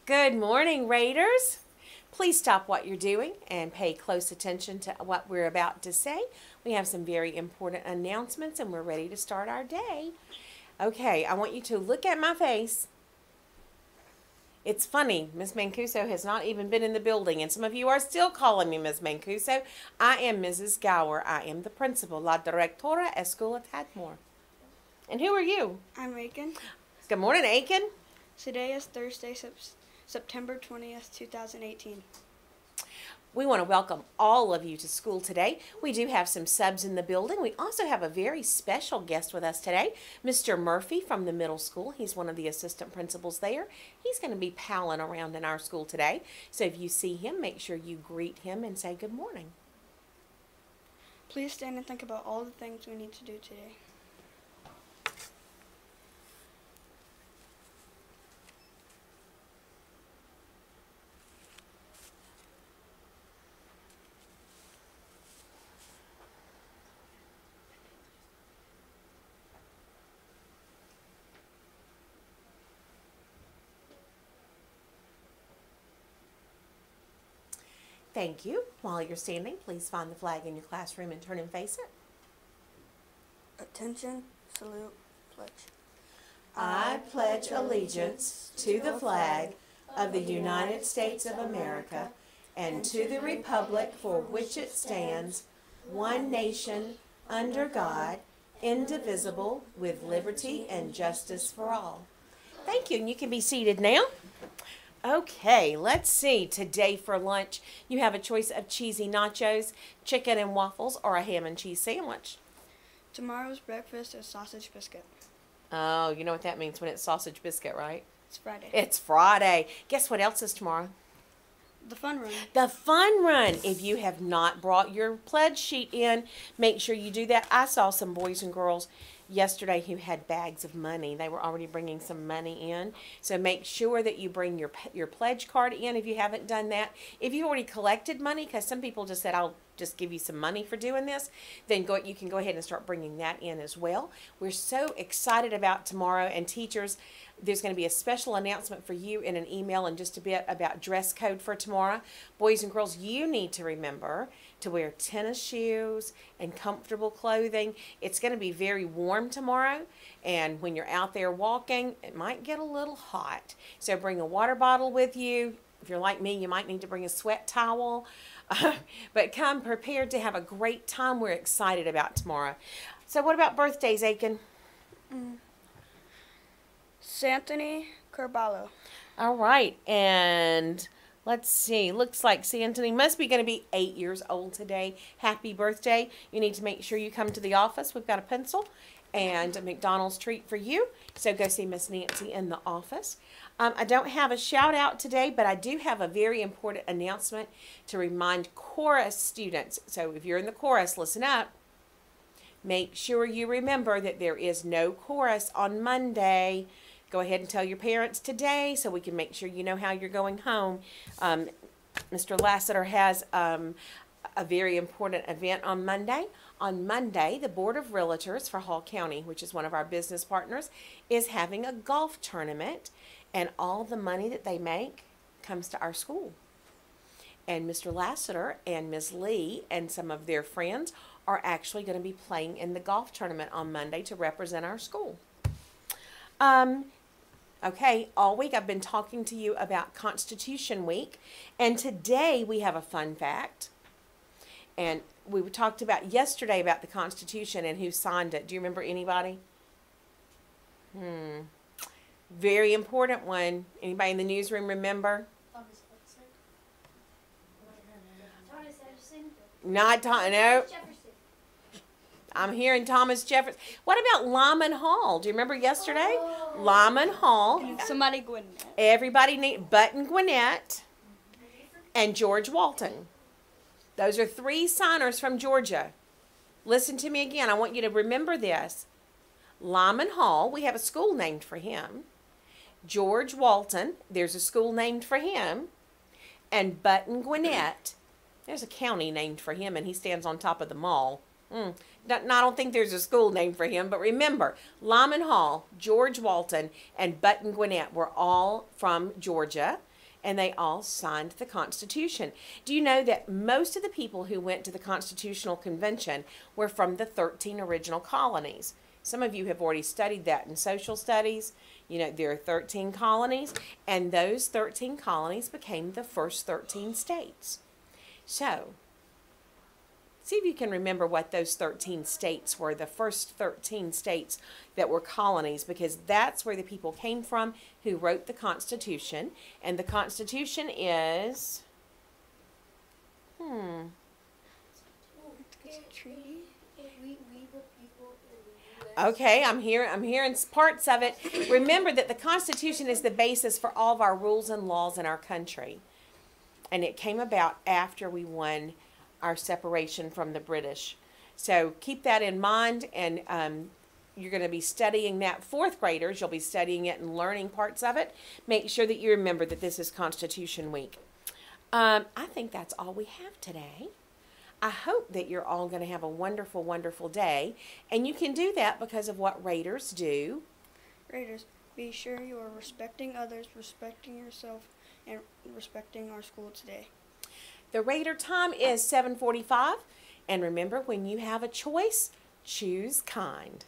Good morning, Raiders. Please stop what you're doing and pay close attention to what we're about to say. We have some very important announcements and we're ready to start our day. Okay, I want you to look at my face. It's funny, Miss Mancuso has not even been in the building, and some of you are still calling me Miss Mancuso. I am Mrs. Gower. I am the principal, La Directora Escola Tadmore. And who are you? I'm Aiken. Good morning, Aiken. Today is Thursday, September 20th, 2018. We want to welcome all of you to school today. We do have some subs in the building. We also have a very special guest with us today, Mr. Murphy from the middle school. He's one of the assistant principals there. He's going to be palling around in our school today. So if you see him, make sure you greet him and say good morning. Please stand and think about all the things we need to do today. Thank you. While you're standing, please find the flag in your classroom and turn and face it. Attention, salute, pledge. I pledge allegiance to the flag of the United States of America and to the republic for which it stands, one nation, under God, indivisible, with liberty and justice for all. Thank you, and you can be seated now. Okay, let's see. Today for lunch, you have a choice of cheesy nachos, chicken and waffles, or a ham and cheese sandwich. Tomorrow's breakfast is sausage biscuit. Oh, you know what that means when it's sausage biscuit, right? It's Friday. It's Friday. Guess what else is tomorrow? The fun run. The fun run. If you have not brought your pledge sheet in, make sure you do that. I saw some boys and girls yesterday who had bags of money. They were already bringing some money in. So make sure that you bring your pledge card in if you haven't done that. If you already collected money, because some people just said, I'll just give you some money for doing this, then you can go ahead and start bringing that in as well. We're so excited about tomorrow, and teachers, there's going to be a special announcement for you in an email in just a bit about dress code for tomorrow. Boys and girls, you need to remember to wear tennis shoes and comfortable clothing. It's going to be very warm tomorrow, and when you're out there walking, it might get a little hot. So bring a water bottle with you. If you're like me, you might need to bring a sweat towel. But come prepared to have a great time. We're excited about tomorrow. So what about birthdays, Aiken? Santhony Carballo. All right, and let's see. Looks like Santhony must be going to be 8 years old today. Happy birthday. You need to make sure you come to the office. We've got a pencil and a McDonald's treat for you. So go see Miss Nancy in the office. I don't have a shout out today, but I do have a very important announcement to remind chorus students. So if you're in the chorus, listen up. Make sure you remember that there is no chorus on Monday. Go ahead and tell your parents today so we can make sure you know how you're going home. Mr. Lassiter has a very important event on Monday. On Monday, the Board of Realtors for Hall County, which is one of our business partners, is having a golf tournament, and all the money that they make comes to our school. And Mr. Lassiter and Ms. Lee and some of their friends are actually going to be playing in the golf tournament on Monday to represent our school. Okay, all week I've been talking to you about Constitution Week, and today we have a fun fact. And we talked about yesterday about the Constitution and who signed it. Do you remember anybody? Very important one. Anybody in the newsroom remember? Thomas Jefferson. Not Tom. No. Jefferson. I'm hearing Thomas Jefferson. What about Lyman Hall? Do you remember yesterday? Lyman Hall. Somebody Gwinnett. Everybody need Button Gwinnett and George Walton. Those are 3 signers from Georgia. Listen to me again. I want you to remember this. Lyman Hall, we have a school named for him. George Walton, there's a school named for him. And Button Gwinnett, there's a county named for him, and he stands on top of the mall. I don't think there's a school named for him, but remember, Lyman Hall, George Walton, and Button Gwinnett were all from Georgia. and they all signed the Constitution. Do you know that most of the people who went to the Constitutional Convention were from the 13 original colonies? Some of you have already studied that in social studies. You know, there are 13 colonies, and those 13 colonies became the first 13 states. So, see if you can remember what those 13 states were, the first 13 states that were colonies, because that's where the people came from who wrote the Constitution. And the Constitution is, It's a treaty. We the people in the US. okay, I'm hearing parts of it. Remember that the Constitution is the basis for all of our rules and laws in our country. And it came about after we won our separation from the British. So keep that in mind, and you're going to be studying that. Fourth graders, you'll be studying it and learning parts of it. Make sure that you remember that this is Constitution Week. I think that's all we have today. I hope that you're all going to have a wonderful, wonderful day, and you can do that because of what Raiders do. Raiders, be sure you are respecting others, respecting yourself, and respecting our school today. The Raider time is 7:45, and remember, when you have a choice, choose kind.